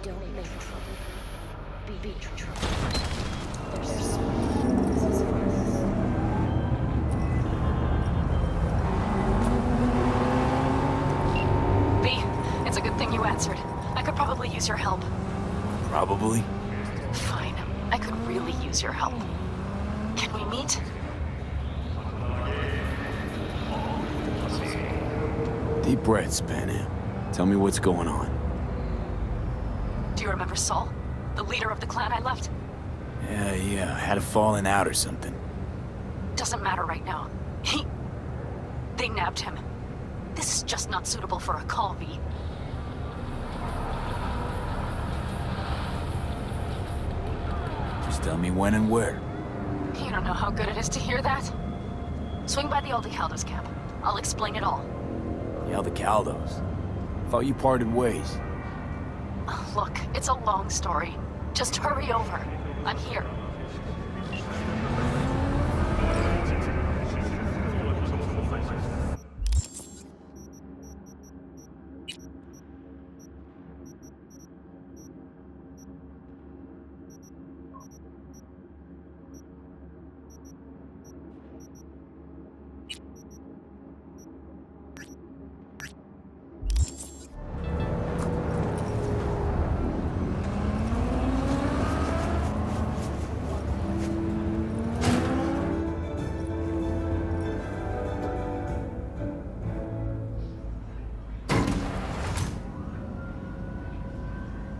Don't make trouble. Be trouble. There's B, it's a good thing you answered. I could probably use your help. Probably? Fine. I could really use your help. Can we meet? Deep breaths, Panam. Tell me what's going on. Do you remember Saul? The leader of the clan I left? Yeah, had a falling out or something. Doesn't matter right now. They nabbed him. This is just not suitable for a call, V. Just tell me when and where. You don't know how good it is to hear that. Swing by the old Caldo's camp. I'll explain it all. Yeah, the Caldos. Thought you parted ways. Look, it's a long story. Just hurry over. I'm here.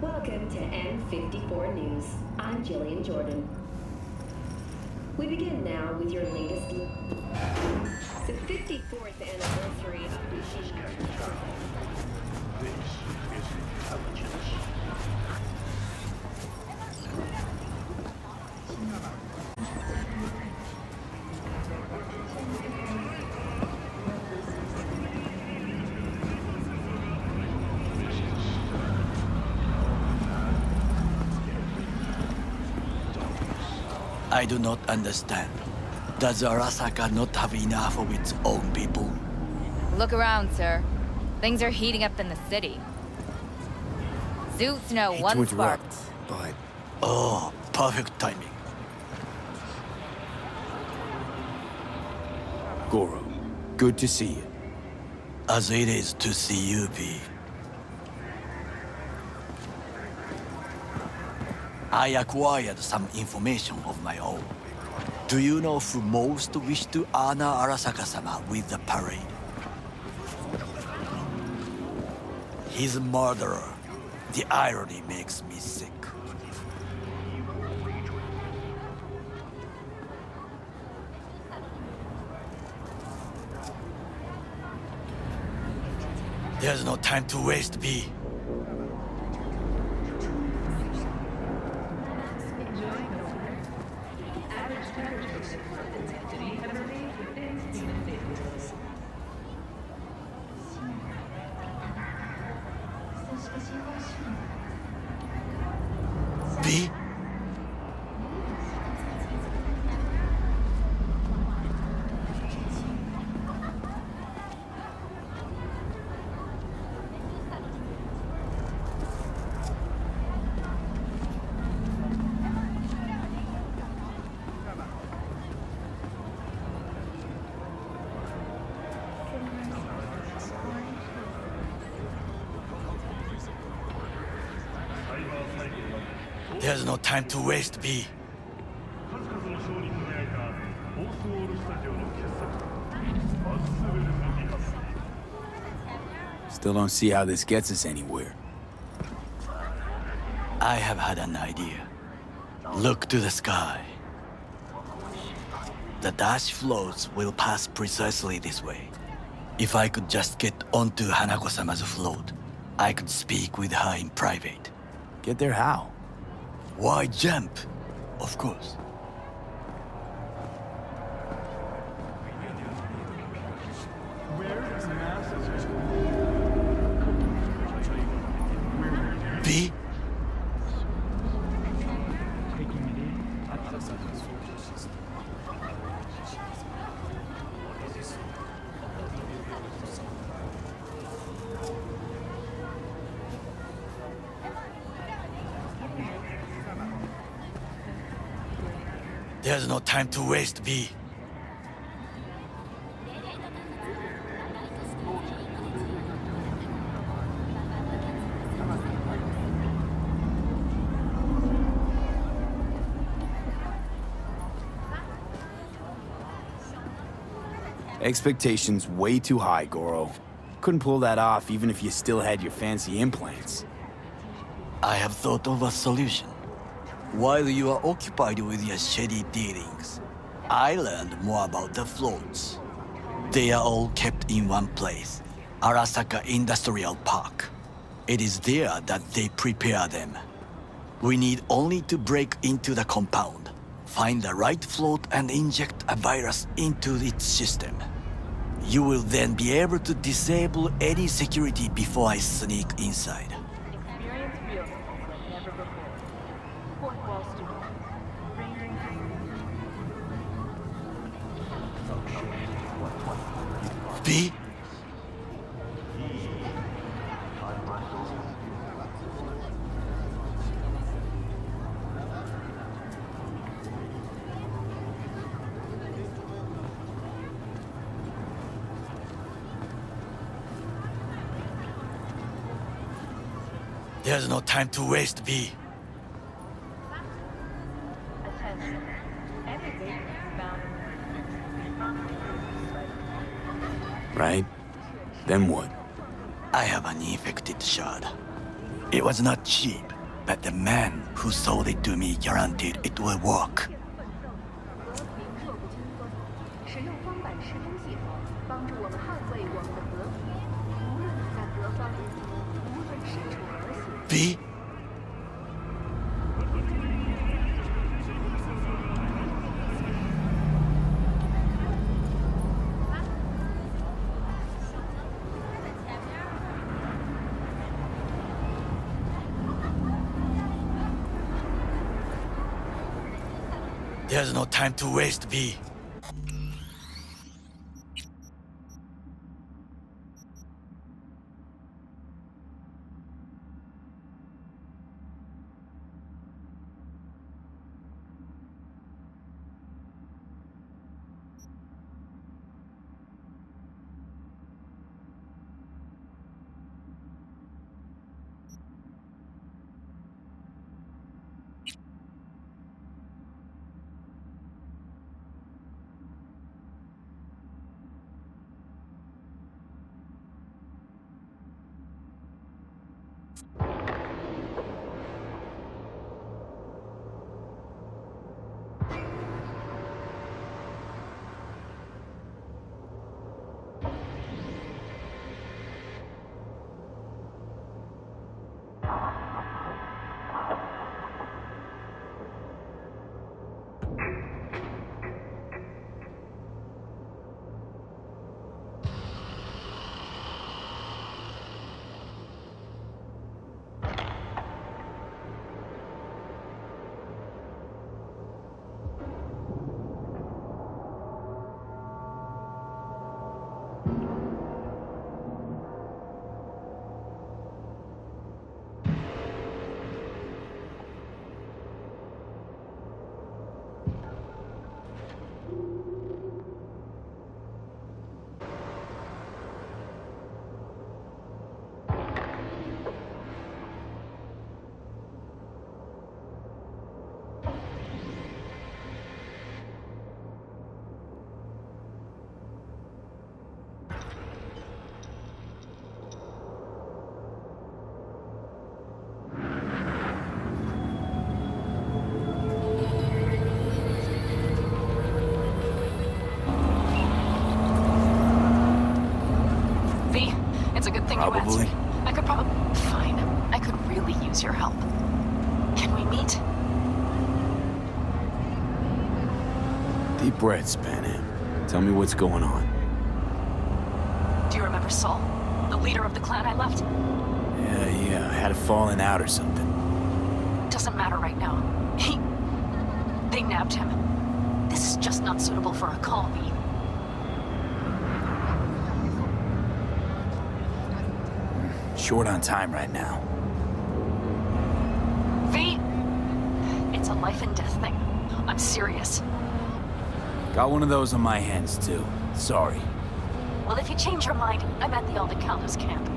Welcome to N54 News. I'm Jillian Jordan. We begin now with your latest... The 54th anniversary of This is intelligence. I do not understand. Does Arasaka not have enough of its own people? Look around, sir. Things are heating up in the city. Zoots know Hate to one spark. interrupt, but Oh, perfect timing. Goro, good to see you. As it is to see you, V. I acquired some information of my own. Do you know who most wished to honor Arasaka-sama with the parade? His murderer, The irony makes me sick. There's no time to waste, B. B? There's no time to waste, B. Still don't see how this gets us anywhere. I have had an idea. Look to the sky. The dash floats will pass precisely this way. If I could just get onto Hanako-sama's float, I could speak with her in private. Get there how? Why jump? Of course. B? There's no time to waste, B. Expectations way too high, Goro. Couldn't pull that off even if you still had your fancy implants. I have thought of a solution. While you are occupied with your shady dealings, I learned more about the floats. They are all kept in one place, Arasaka Industrial Park. It is there that they prepare them. We need only to break into the compound, find the right float and inject a virus into its system. You will then be able to disable any security before I sneak inside. Experience real like never before. Fourth wall student. B? There's no time to waste, B. Attention. Any vacancies found in Right? Then what? I have an infected shard. It was not cheap, but the man who sold it to me guaranteed it will work. 使用方板时空系统，帮助我们捍卫我们的和平。无论你在何方，无论身处何险。 B? There's no time to waste, B. use your help. Can we meet? Deep breaths, Panam. Tell me what's going on. Do you remember Saul? The leader of the clan I left? Yeah, I had a falling out or something. Doesn't matter right now. They nabbed him. This is just not suitable for a call, V. Short on time right now. V! It's a life and death thing. I'm serious. Got one of those on my hands, too. Sorry. Well, if you change your mind, I'm at the Aldecaldos camp.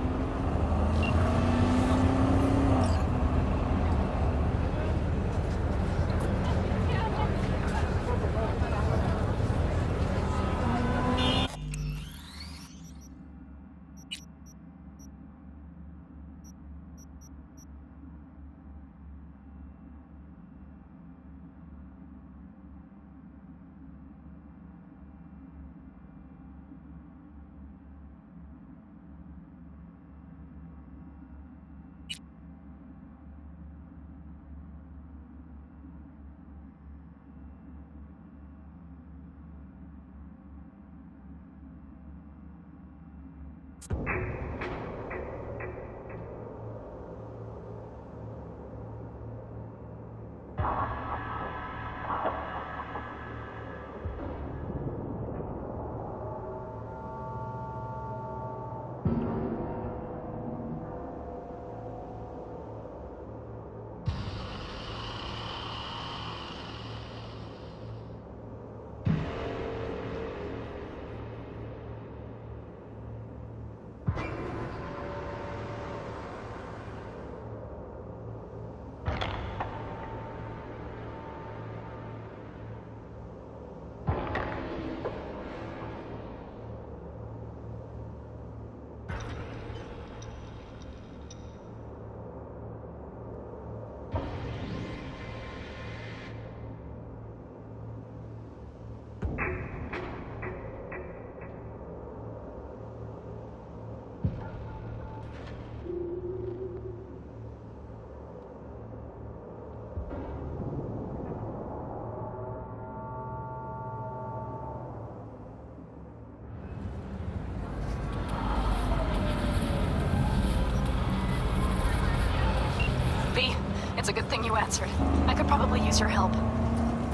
V, it's a good thing you answered. I could probably use your help.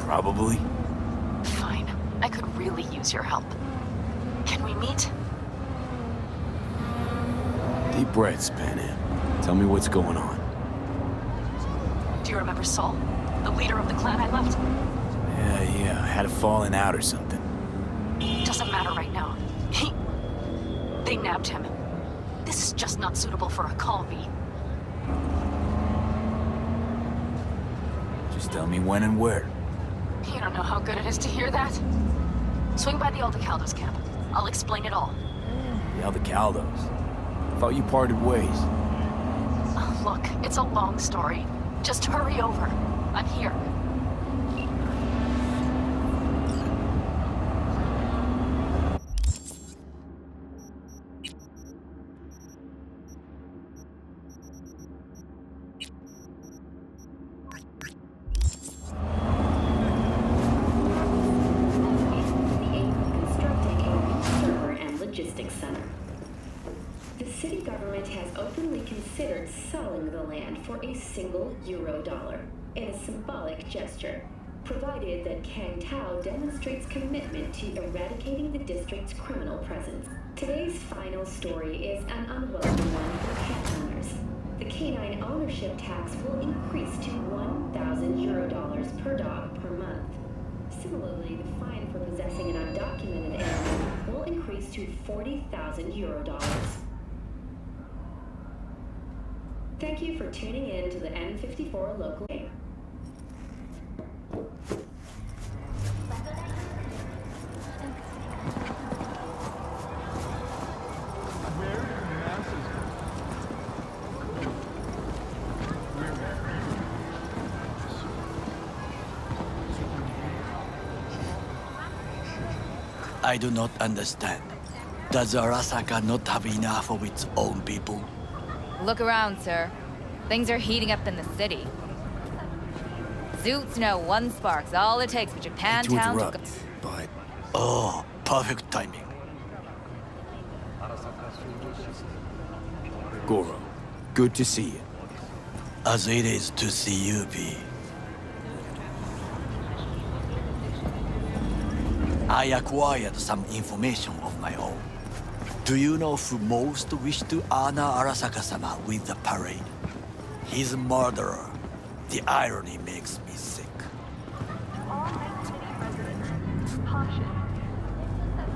Probably. Fine. I could really use your help. Can we meet? Deep breaths, Panam. Tell me what's going on. Do you remember Saul? The leader of the clan I left? Yeah, I had a falling out or something. Doesn't matter right now. They nabbed him. This is just not suitable for a call, V. Just tell me when and where. You don't know how good it is to hear that. Swing by the Aldecaldos camp. I'll explain it all. The Aldecaldos. I thought you parted ways. Look, it's a long story. Just hurry over. I'm here. The aim of constructing a new server and logistics center. The city government has openly considered selling the land for a single euro-dollar in a symbolic gesture, provided that Kang Tao demonstrates commitment to eradicating the district's criminal presence. Today's final story is an unwelcome one for cat owners. The canine ownership tax will increase to 1,000 euro-dollars per dog per month. Similarly, the fine for possessing an undocumented animal will increase to 40,000 euro-dollars. Thank you for tuning in to the N54 local game. I do not understand. Does Arasaka not have enough of its own people? Look around, sir. Things are heating up in the city. Zoots know one spark's all it takes for To Japantown to go. interrupt, but Oh, perfect timing. Goro, good to see you. As it is to see you, V. I acquired some information of my own. Do you know who most wished to honor Arasaka-sama with the parade? His murderer. The irony makes me sick. All Night City residents, caution.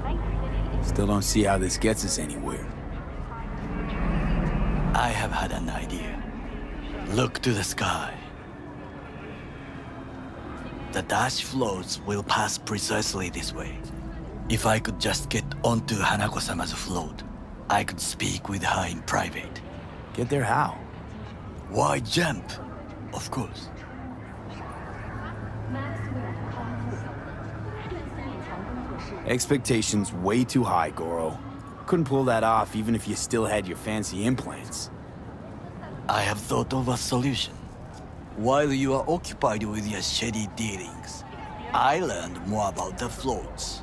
Night City is Still don't see how this gets us anywhere. I have had an idea. Look to the sky. The dash floats will pass precisely this way. If I could just get onto Hanako-sama's float, I could speak with her in private. Get there how? Why jump? Of course. Expectations way too high, Goro. Couldn't pull that off even if you still had your fancy implants. I have thought of a solution. While you are occupied with your shady dealings, I learned more about the floats.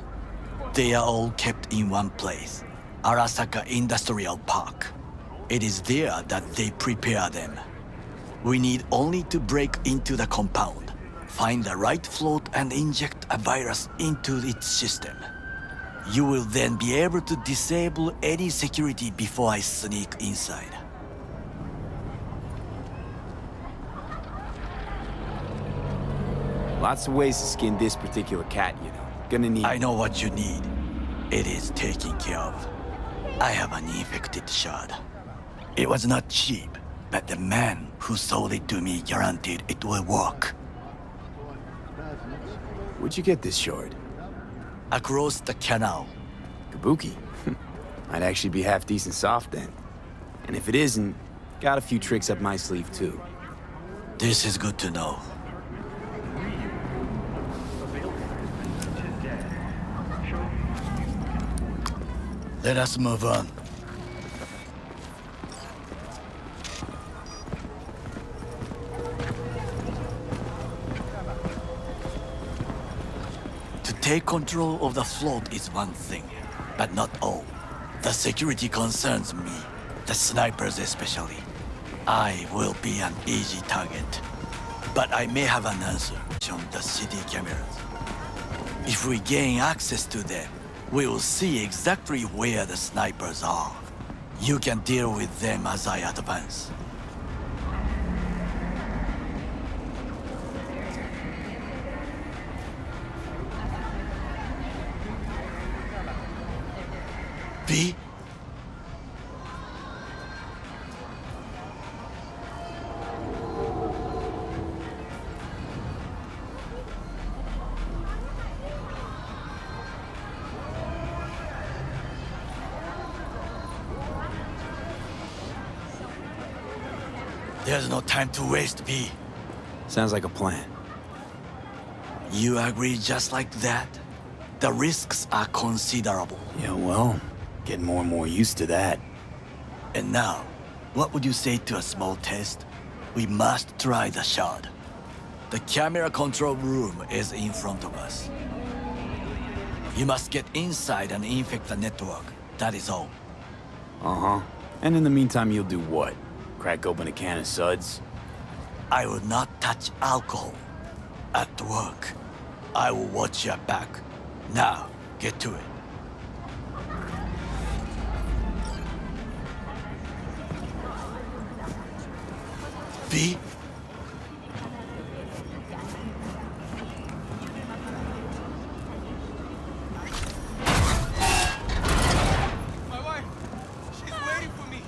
They are all kept in one place, Arasaka Industrial Park. It is there that they prepare them. We need only to break into the compound, find the right float and inject a virus into its system. You will then be able to disable any security before I sneak inside. Lots of ways to skin this particular cat, you know. Gonna need... I know what you need. It is taken care of. I have an infected shard. It was not cheap, but the man who sold it to me guaranteed it will work. Where'd you get this shard? Across the canal. Kabuki. Might actually be half decent soft then. And if it isn't, got a few tricks up my sleeve too. This is good to know. Let us move on. To take control of the float is one thing, but not all. The security concerns me, the snipers especially. I will be an easy target, but I may have an answer on the city cameras. If we gain access to them, we will see exactly where the snipers are. You can deal with them as I advance. V? There's no time to waste, V. Sounds like a plan. You agree just like that? The risks are considerable. Yeah, well, getting more and more used to that. And now, what would you say to a small test? We must try the shard. The camera control room is in front of us. You must get inside and infect the network. That is all. Uh-huh. And in the meantime, you'll do what? Crack open a can of suds? I will not touch alcohol. At work, I will watch your back. Now, get to it. V? My wife, she's waiting for me.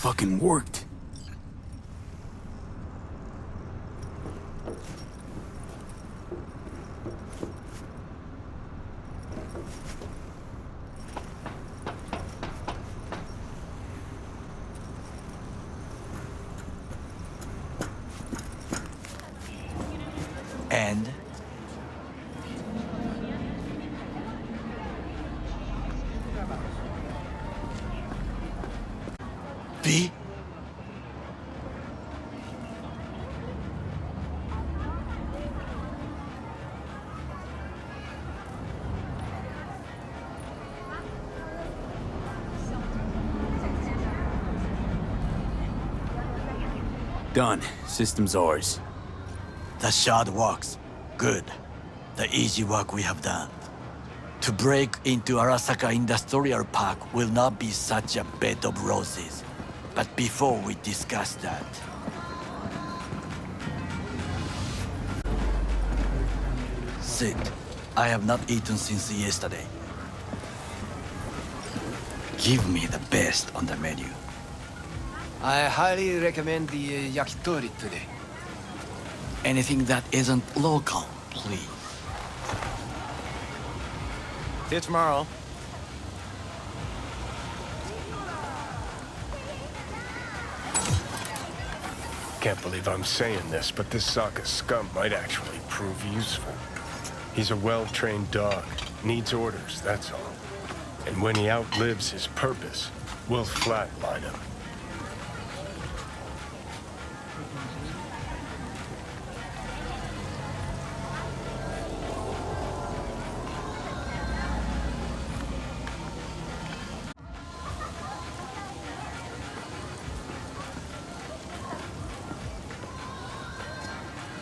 fucking worked. And B? Done. System's ours. The shard works. Good. The easy work we have done. To break into Arasaka Industrial Park will not be such a bed of roses. But before we discuss that... Sit. I have not eaten since yesterday. Give me the best on the menu. I highly recommend the yakitori today. Anything that isn't local, please. See you tomorrow. Can't believe I'm saying this, but this Sokka scum might actually prove useful. He's a well-trained dog. Needs orders, that's all. And when he outlives his purpose, we'll flatline him.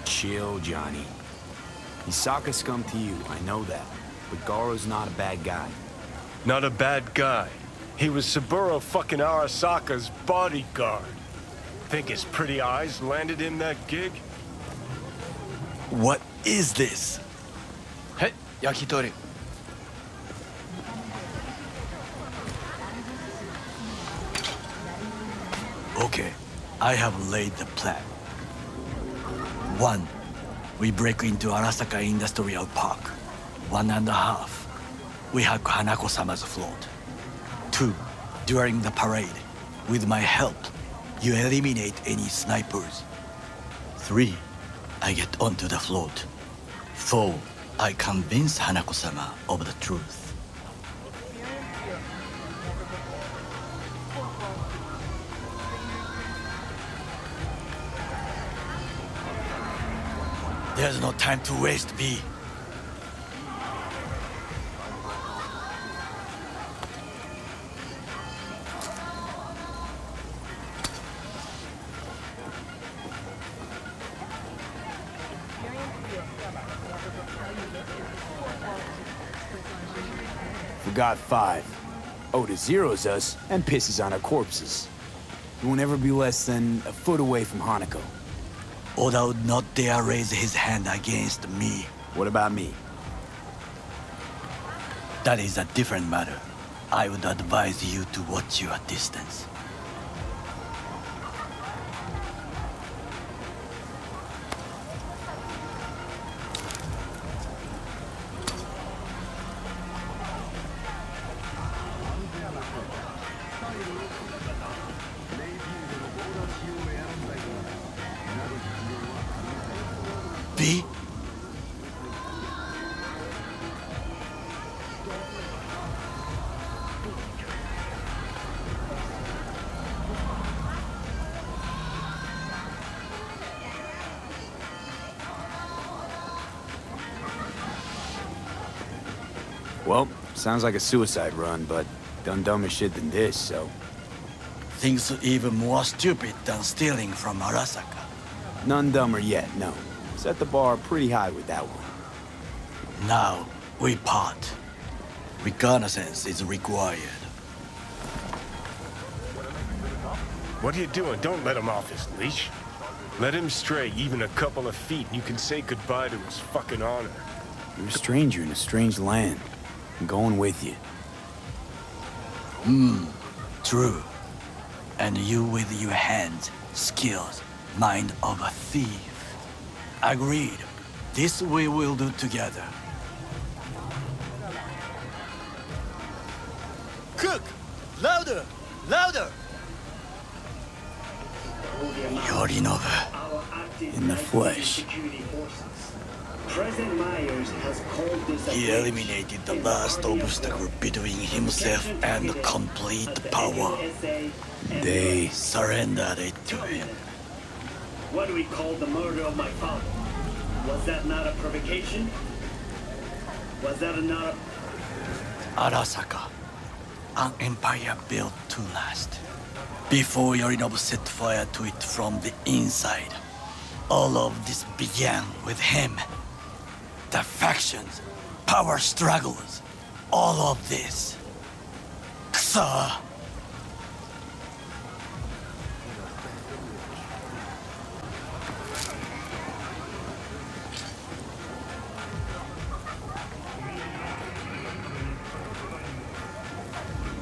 Chill, Johnny. He's Sokka scum to you, I know that. But Garo's not a bad guy. Not a bad guy. He was Saburo fucking Arasaka's bodyguard. Think his pretty eyes landed him that gig? What is this? Hey, yakitori. Okay, I have laid the plan. 1. We break into Arasaka Industrial Park. 1.5. We hack Hanako-sama's float. 2. During the parade, with my help, you eliminate any snipers. 3. I get onto the float. 4. I convince Hanako-sama of the truth. There's no time to waste, B. Forgot 5. Oda zeroes us and pisses on our corpses. He won't ever be less than a foot away from Hanako. Oda would not dare raise his hand against me. What about me? That is a different matter. I would advise you to watch your distance. B? Well, sounds like a suicide run, but done dumber shit than this, so... Things even more stupid than stealing from Arasaka. None dumber yet, no. Set the bar pretty high with that one. Now, we part. Reconnaissance is required. What are you doing? Don't let him off his leash. Let him stray even a couple of feet and you can say goodbye to his fucking honor. You're a stranger in a strange land. I'm going with you. True. And you with your hands, skills, mind of a thief. Agreed. This we will do together. Cook! Louder! Louder! Yorinobu. In the flesh. President Myers has called this He eliminated the last obstacle between himself and complete power. They Surrendered it to him. What do we call the murder of my father? Was that not a provocation? Was that not a... Arasaka, an empire built to last. Before Yorinobu set fire to it from the inside, all of this began with him. The factions, power struggles, all of this. Kusa!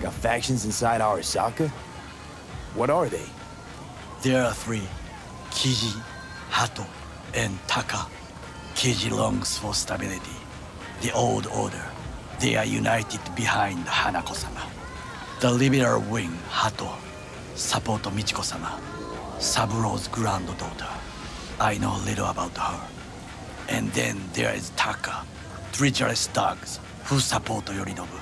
got factions inside Arasaka? What are they? There are three: Kiji, Hato, and Taka. Kiji longs for stability. The old order. They are united behind Hanako-sama. The liberal wing, Hato, support Michiko-sama, Saburo's granddaughter. I know little about her. And then there is Taka, treacherous thugs who support Yorinobu.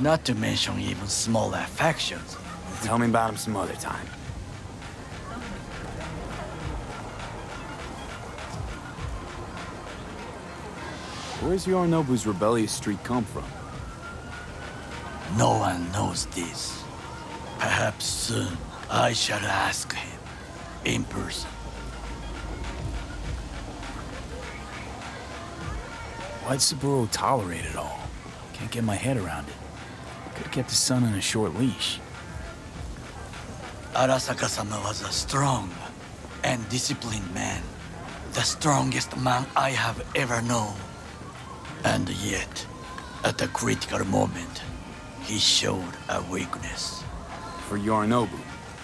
Not to mention even smaller factions. Tell me about them some other time. Where's Yorinobu's rebellious streak come from? No one knows this. Perhaps soon I shall ask him in person. Why'd Saburo tolerate it all? Can't get my head around it. Could've kept his son on a short leash. Arasaka-sama was a strong and disciplined man. The strongest man I have ever known. And yet, at a critical moment, he showed a weakness. For Yorinobu?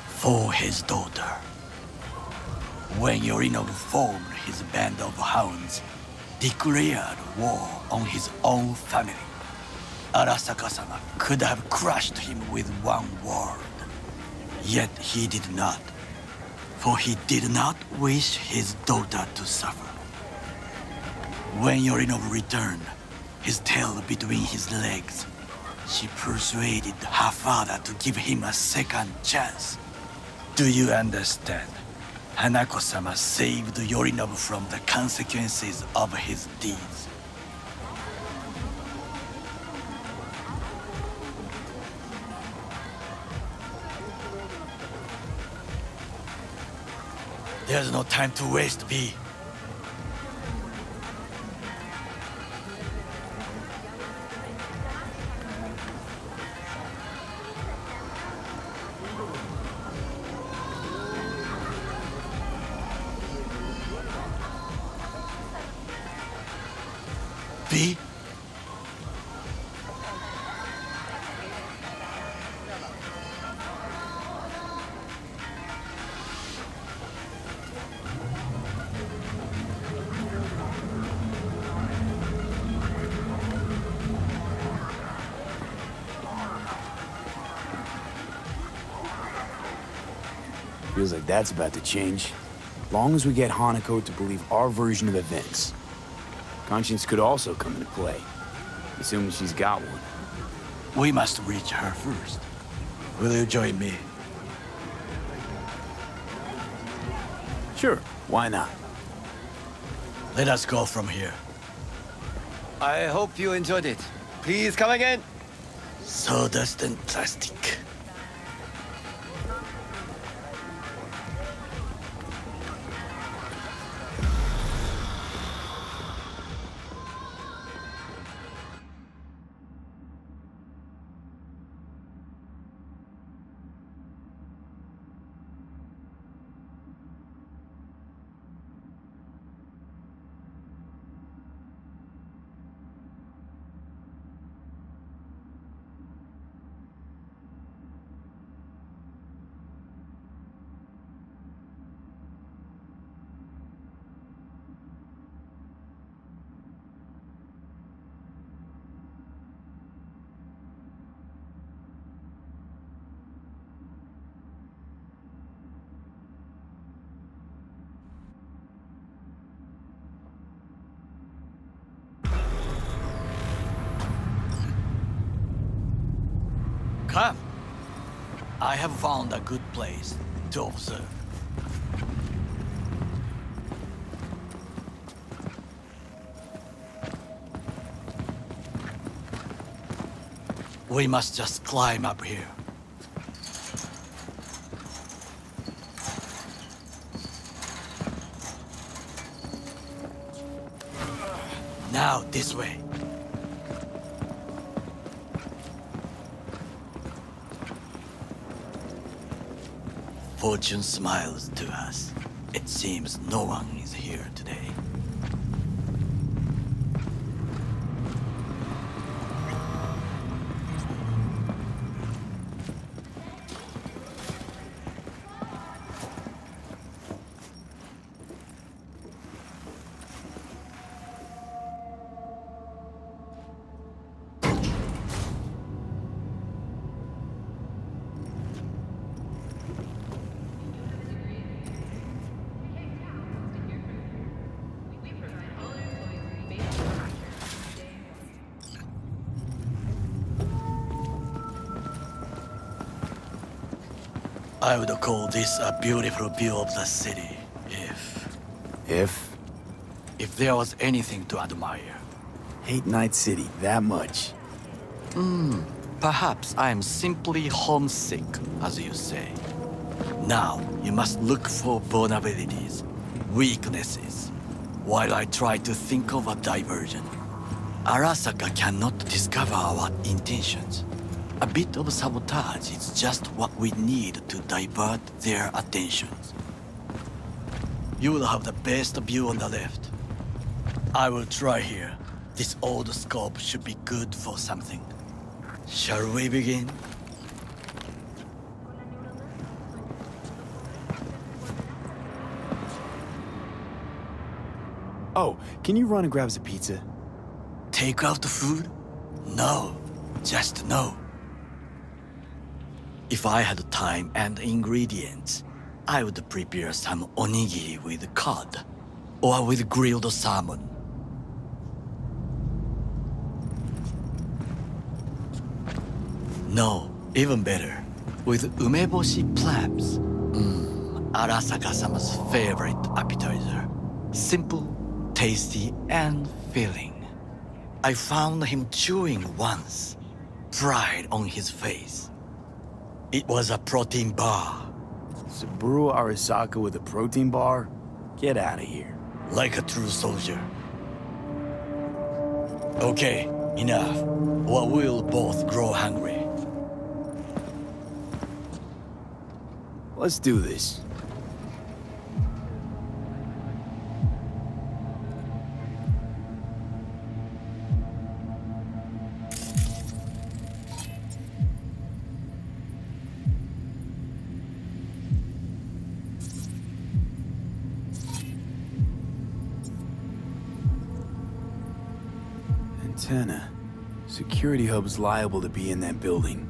For his daughter. When Yorinobu formed his band of hounds, declared war on his own family, Arasaka-sama could have crushed him with one word. Yet he did not, for he did not wish his daughter to suffer. When Yorinobu returned, his tail between his legs, she persuaded her father to give him a second chance. Do you understand? Hanako-sama saved Yorinobu from the consequences of his deeds. There's no time to waste, V. V? Feels like that's about to change. Long as we get Hanako to believe our version of events. Conscience could also come into play, assuming she's got one. We must reach her first. Will you join me? Sure, why not? Let us go from here. I hope you enjoyed it. Please come again. Sawdust and plastic. Come. I have found a good place to observe. We must just climb up here. Now, this way. Fortune smiles to us. It seems no one is here today. I would call this a beautiful view of the city, if there was anything to admire. Hate Night City that much. Perhaps I am simply homesick, as you say. Now, you must look for vulnerabilities, weaknesses, while I try to think of a diversion. Arasaka cannot discover our intentions. A bit of sabotage is just what we need to divert their attentions. You will have the best view on the left. I will try here. This old scope should be good for something. Shall we begin? Oh, can you run and grab us a pizza? Take out the food? No, just no. If I had time and ingredients, I would prepare some onigiri with cod, or with grilled salmon. No, even better, with umeboshi clams. Arasaka-sama's favorite appetizer. Simple, tasty, and filling. I found him chewing once, pride on his face. It was a protein bar. Saburo Arasaka with a protein bar? Get out of here. Like a true soldier. Okay, enough, or we'll both grow hungry. Let's do this. Antenna. Security hub's liable to be in that building.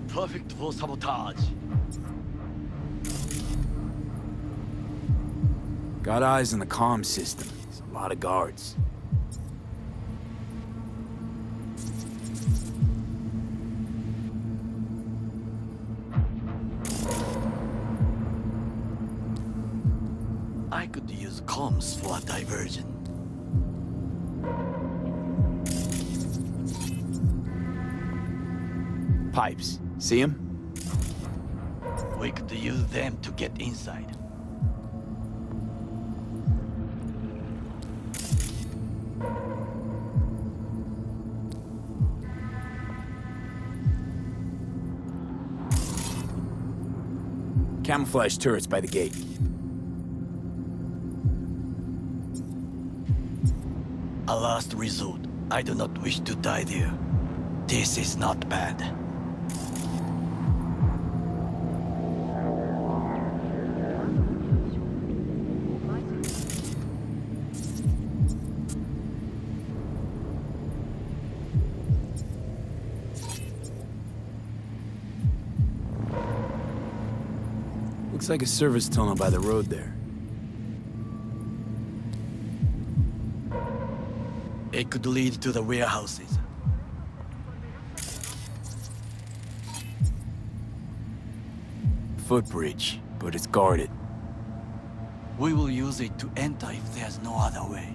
Perfect for sabotage. Got eyes on the comm system. There's a lot of guards. I could use comms for a diversion. Pipes. See him? We could use them to get inside. Camouflage turrets by the gate. A last resort. I do not wish to die there. This is not bad. Looks like a service tunnel by the road there. It could lead to the warehouses. Footbridge, but it's guarded. We will use it to enter if there's no other way.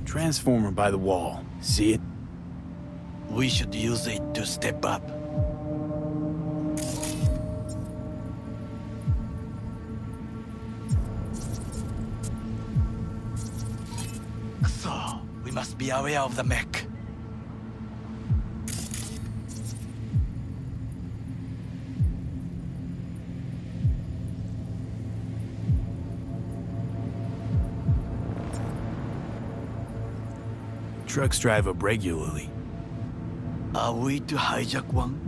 Transformer by the wall. See it? We should use it to step up. So, we must be aware of the mech. Trucks drive up regularly. Are we to hijack one?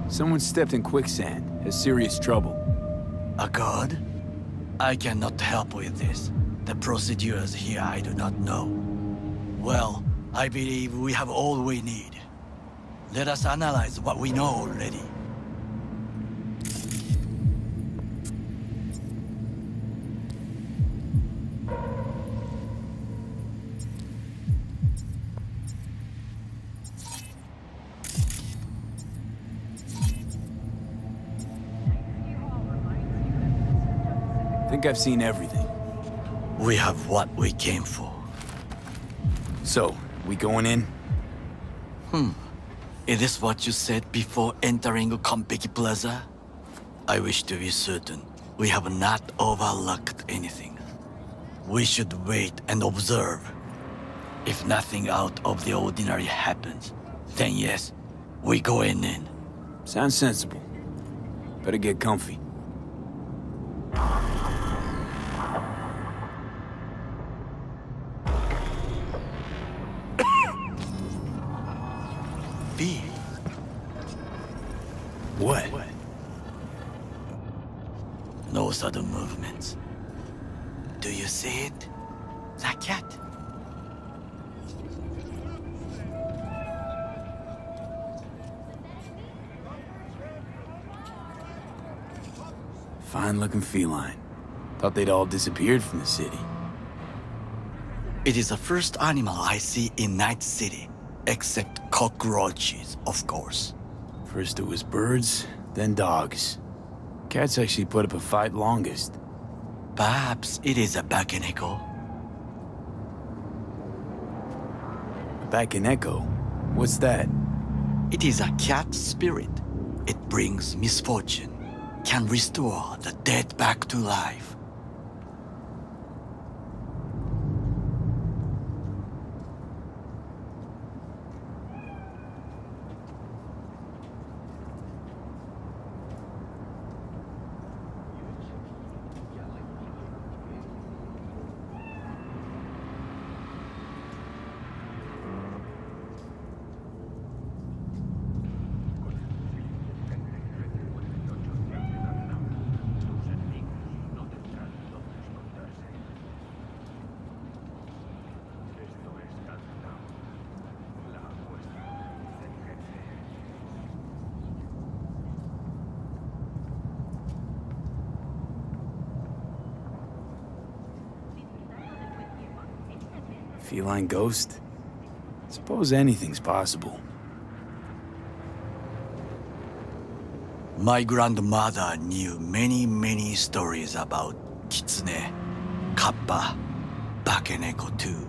Someone stepped in quicksand. Has serious trouble. A god? I cannot help with this. The procedures here I do not know. Well, I believe we have all we need. Let us analyze what we know already. Think I've seen everything. We have what we came for. So, we going in? Is this what you said before entering Konpeki Plaza? I wish to be certain we have not overlooked anything. We should wait and observe. If nothing out of the ordinary happens, then yes, we go in. Sounds sensible. Better get comfy. B. What? No sudden movements. Do you see it? The cat. Fine-looking feline. Thought they'd all disappeared from the city. It is the first animal I see in Night City, except cockroaches, of course. First it was birds, then dogs. Cats actually put up a fight longest. Perhaps it is a Bakeneko. Back in Echo? What's that? It is a cat spirit. It brings misfortune, can restore the dead back to life. Feline ghost? Suppose anything's possible. My grandmother knew many stories about Kitsune, Kappa, Bakeneko too.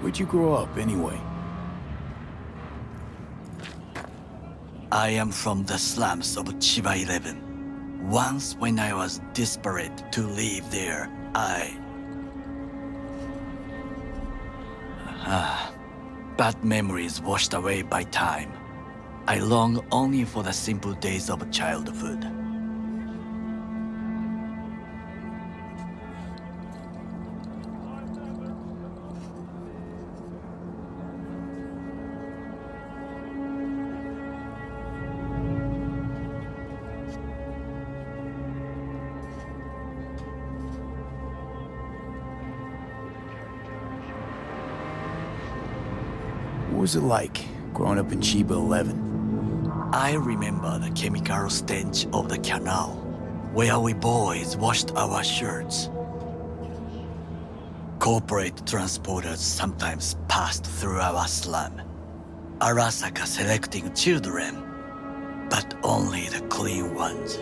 Where'd you grow up, anyway? I am from the slums of Chiba 11. Once when I was desperate to live there, bad memories washed away by time. I long only for the simple days of childhood. What was it like, growing up in Chiba 11? I remember the chemical stench of the canal, where we boys washed our shirts. Corporate transporters sometimes passed through our slum. Arasaka selecting children, but only the clean ones.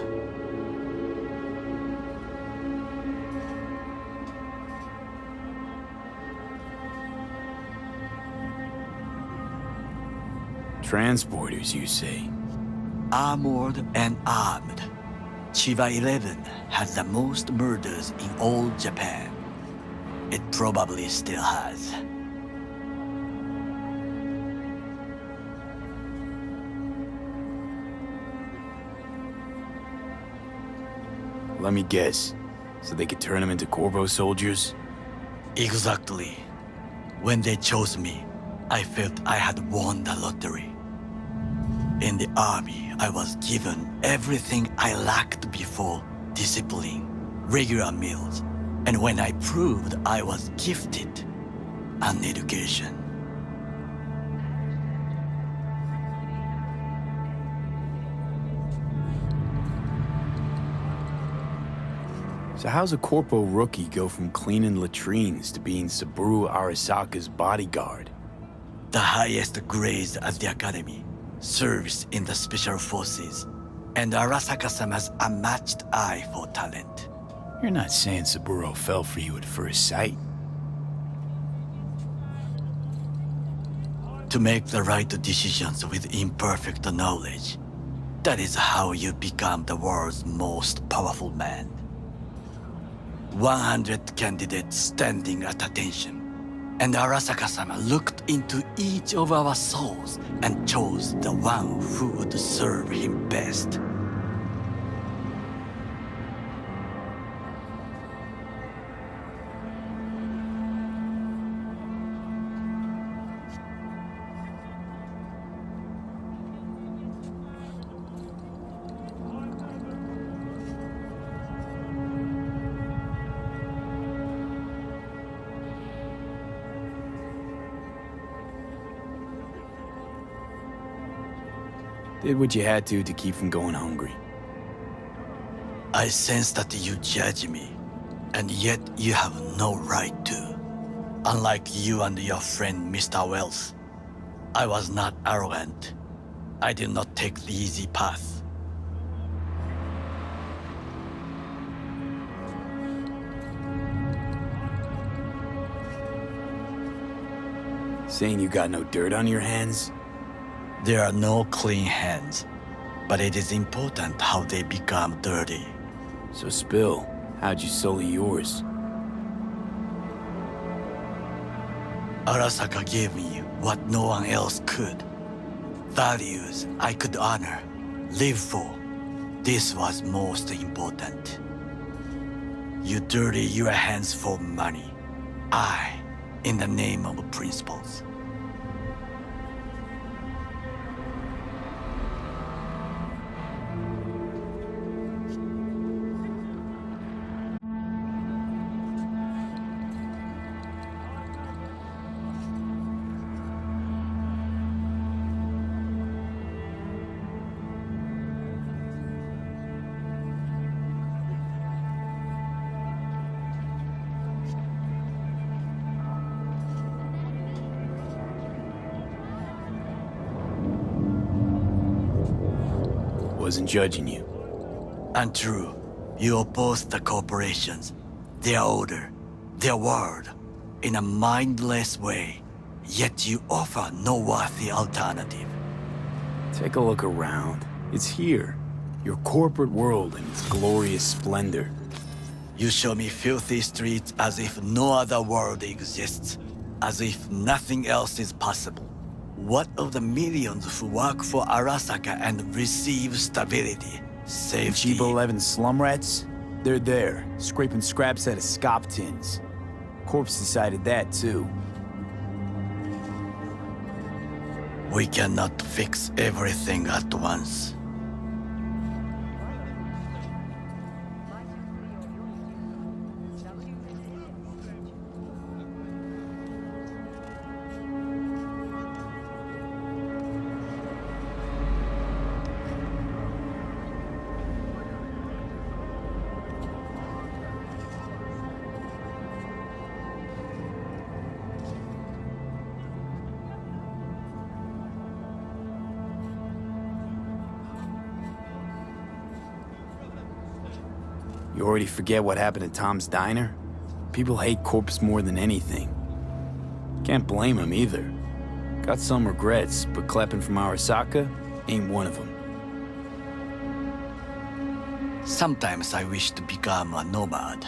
Transporters, you say? Armored and armed. Chiba 11 has the most murders in all Japan. It probably still has. Let me guess. So they could turn them into Corvo soldiers? Exactly. When they chose me, I felt I had won the lottery. In the army, I was given everything I lacked before: discipline, regular meals, and when I proved I was gifted, an education. So how's a corpo rookie go from cleaning latrines to being Saburo Arasaka's bodyguard? The highest grades at the academy, service in the special forces, and Arasaka-sama's unmatched eye for talent. You're not saying Saburo fell for you at first sight? To make the right decisions with imperfect knowledge, that is how you become the world's most powerful man. 100 candidates standing at attention. And Arasaka-sama looked into each of our souls and chose the one who would serve him best. Did what you had to keep from going hungry. I sense that you judge me, and yet you have no right to. Unlike you and your friend Mr. Wells, I was not arrogant. I did not take the easy path. Saying you got no dirt on your hands? There are no clean hands, but it is important how they become dirty. So spill, how'd you sully yours? Arasaka gave me what no one else could. Values I could honor, live for. This was most important. You dirty your hands for money. I, in the name of principles. Wasn't judging you. Untrue. You oppose the corporations, their order, their word, in a mindless way, yet you offer no worthy alternative. Take a look around. It's here. Your corporate world in its glorious splendor. You show me filthy streets as if no other world exists, as if nothing else is possible. What of the millions who work for Arasaka and receive stability, safety? Cheap 11 slum rats? They're there, scraping scraps out of scop tins. Corpse decided that, too. We cannot fix everything at once. You already forget what happened at Tom's Diner? People hate Corpse more than anything. Can't blame him either. Got some regrets, but clapping from Arasaka ain't one of them. Sometimes I wish to become a nomad,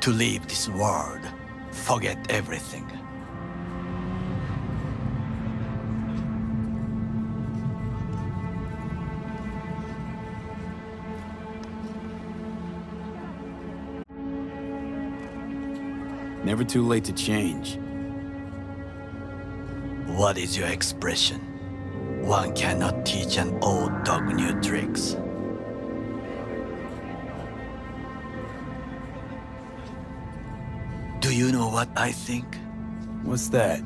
to leave this world, forget everything. Never too late to change. What is your expression? One cannot teach an old dog new tricks. Do you know what I think? What's that?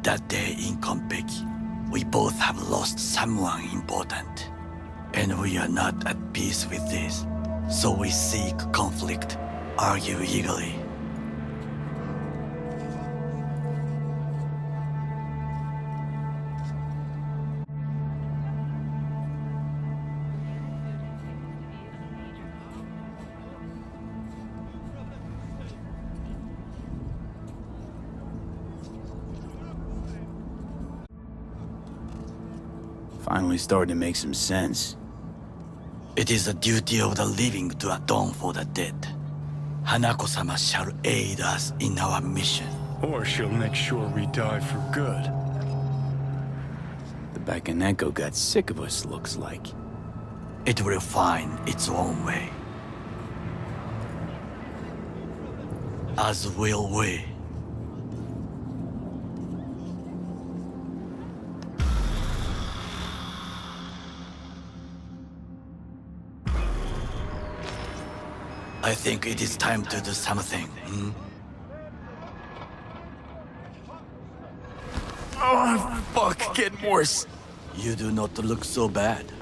That day in Konpeki, we both have lost someone important. And we are not at peace with this. So we seek conflict, argue eagerly. Finally starting to make some sense. It is the duty of the living to atone for the dead. Hanako-sama shall aid us in our mission. Or she'll make sure we die for good. The Bakaneko got sick of us, looks like. It will find its own way. As will we. I think it is time to do something. Oh, fuck, getting worse. You do not look so bad.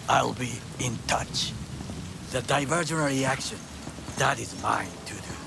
I'll be in touch. The diversionary action, that is mine to do.